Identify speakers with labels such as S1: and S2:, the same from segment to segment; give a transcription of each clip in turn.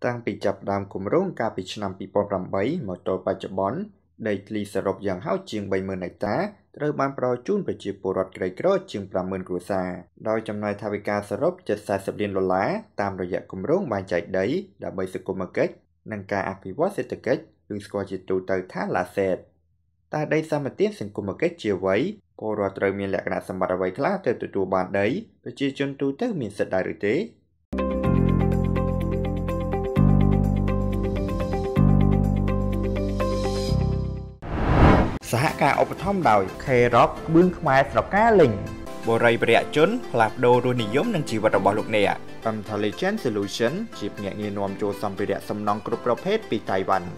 S1: តាំងពីចាប់ផ្ដើមគម្រោងកាលពីឆ្នាំ2008មកទល់បច្ចុប្បន្នដីធ្លីសរុបយ៉ាងហោចជាង 30,000 ហិកតាត្រូវបានផ្ដល់ជូនប្រជាពលរដ្ឋក្រីក្រជាង 50,000 គ្រួសារដោយចំណាយថវិកាសរុបជិត $40 លានតាមរយៈគម្រោងបែងចែកដីដើម្បីសង្គមគិច្ចនិងការអភិវឌ្ឍសេដ្ឋកិច្ចឬស្គាល់ជាទូទៅថា LASET តើដីសម្បត្តិសង្គមគិច្ចជាអ្វីពលរដ្ឋត្រូវមានលក្ខណៈសម្បត្តិអ្វីខ្លះទើបទទួលបានដីប្រជាជនទូទៅមានសិទ្ធិដែរឬទេសហការឧបត្ថម្ភដោយ K-Rock ក្បឿងខ្មែរស្រកាលេងបរិយាប្រយជនផ្លាស់ប្ដូររសនិយមនិងជីវិតរបស់លោកអ្នក Intelligent Solution ជាភ្នាក់ងារនាំចូលសម្ភារៈសំណង់គ្រប់ប្រភេទពីតៃវ៉ាន់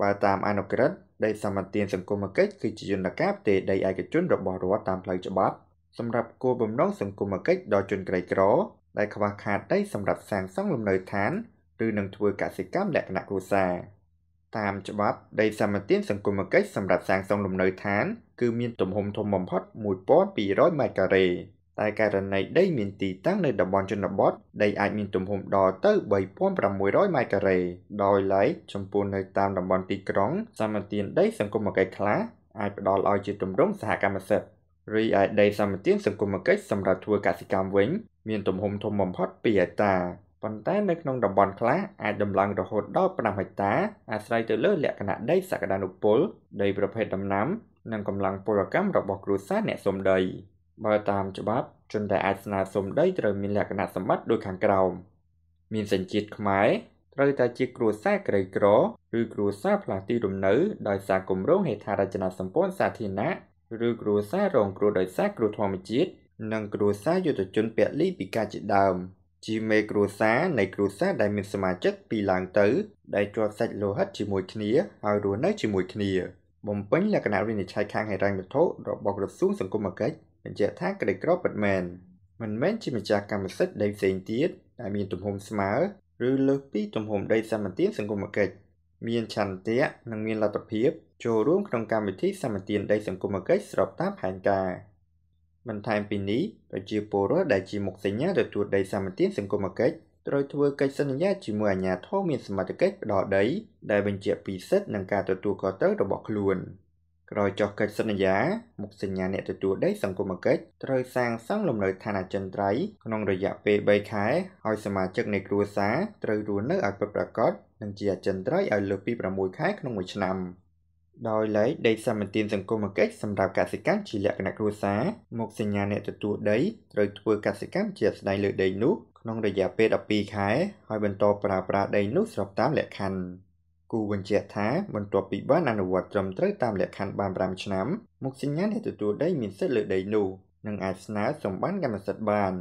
S1: បើតាមអនុក្រឹត្យដីសម្បត្តិសង្គមគិច្ចគឺជាយន្តការផ្ទេរដីឯកជនរបស់រដ្ឋតាមផ្លូវច្បាប់សម្រាប់គោលបំណងសង្គមគិច្ចដល់ជនក្រីក្រដែលខ្វះខាតដីសម្រាប់សាងសង់លំនៅឋានឬនឹងធ្វើកសិកម្មលក្ខណៈគ្រួសារតាមច្បាប់ដីសម្បត្តិសង្គមគិច្ចសម្រាប់សាងសង់លំនៅឋានគឺមានទំហំធំបំផុត 1,200 ម៉ែត្រការ៉េតែករណីដីមានទីតាំងនៅតំបន់ជនបទដីអាចមានទំហំដល់ទៅ 3,600 ម៉ែត្រការ៉េដោយឡែកចំពោះនៅតាមតំបន់ទីក្រុងសម្បត្តិដីសង្គមគិច្ចខ្លះអាចផ្ដល់ឲ្យជាទម្រង់សហកម្មសិទ្ធិរីឯដីសម្បត្តិសង្គមគិច្ចសម្រាប់ធ្វើកសិកម្មវិញមានទំហំធំបំផុត 2 ហិកតាប៉ុន្តែនៅក្នុងតំបន់ខ្លះអាចដំឡើងរហូតដល់ 5 ហិកតាអាស្រ័យទៅលើលក្ខណៈដីសក្តានុពលដីប្រភេទដំណាំនិងកម្លាំងពលកម្មរបស់គ្រួសារអ្នកសុំដីបើតាមច្បាប់ជនដែលអាចស្នើសុំដីត្រូវមានលក្ខណៈសម្បត្តិដូចខាងក្រោមមានសញ្ជាតិខ្មែរត្រូវតែជាគ្រួសារក្រីក្រឬគ្រួសារផ្លាស់ទីលំនៅដោយសារគម្រោងហេដ្ឋារចនាសម្ព័ន្ធសាធារណៈឬគ្រួសាររងគ្រោះដោយសារគ្រោះធម្មជាតិនិងគ្រួសារយុទ្ធជនពលីពីការជាដើមជាមេគ្រួសារនៃគ្រួសារដែលមានសមាជិកពីរឡើងទៅដែលជាប់សាច់លោហិតជាមួយគ្នាហើយរស់នៅជាមួយគ្នាបំពេញលក្ខណៈវិនិច្ឆ័យខាងហិរញ្ញវត្ថុរបស់ក្រសួងសង្គមគិច្ចបញ្ជាក់ថាក្រីក្រពិតមែនមិនមែនជាម្ចាស់កម្មសិទ្ធិដីផ្សេងទៀតដែលមានទំហំស្មើឬលើសពីទំហំដីសម្បត្តិសង្គមគិច្ចមានឆន្ទៈនិងមានលទ្ធភាពចូលរួមក្នុងកម្មវិធីសម្បត្តិដីសង្គមគិច្ចស្របតាមផែនការបន្ថែមពីនេះប្រជាពលរដ្ឋដែលជាមុខសញ្ញាទទួលដីសម្បត្តិសង្គមគិច្ចត្រូវធ្វើកិច្ចសន្យាជាមួយអាជ្ញាធរមានសមត្ថកិច្ចផ្ដល់ដីដែលបញ្ជាក់ពីសិទ្ធិនិងការទទួលខុសត្រូវរបស់ខ្លួនក្រោយចុះកិច្ចសន្យាមុខសញ្ញាអ្នកទទួលដីសង្គមគិច្ចត្រូវសាងសង់លំនៅឋានអចិន្ត្រៃយ៍ក្នុងរយៈពេល3ខែហើយសមាជិកនៃគ្រួសារត្រូវរស់នៅឲ្យពិតប្រាកដនិងជាអចិន្ត្រៃយ៍ឲ្យលើសពី6ខែក្នុងមួយឆ្នាំដោយឡែកដីសម្បត្តិសង្គមគិច្ចសម្រាប់កសិកម្មជាលក្ខណៈគ្រួសារមុខសញ្ញាអ្នកទទួលដីត្រូវធ្វើកសិកម្មជាក់ស្ដែងលើដីនោះក្នុងរយៈពេល12ខែហើយបន្តប្រើប្រាស់ដីនោះស្របតាមលក្ខខណ្ឌគូបញ្ជាក់ថាបន្ទាប់ពីបានអនុវត្តត្រឹមត្រូវតាមលក្ខខណ្ឌបាន5ឆ្នាំមុខសញ្ញាអ្នកទទួលដីមានសិទ្ធិលើដីនោះនិងអាចស្នើសុំបានកម្មសិទ្ធិបាន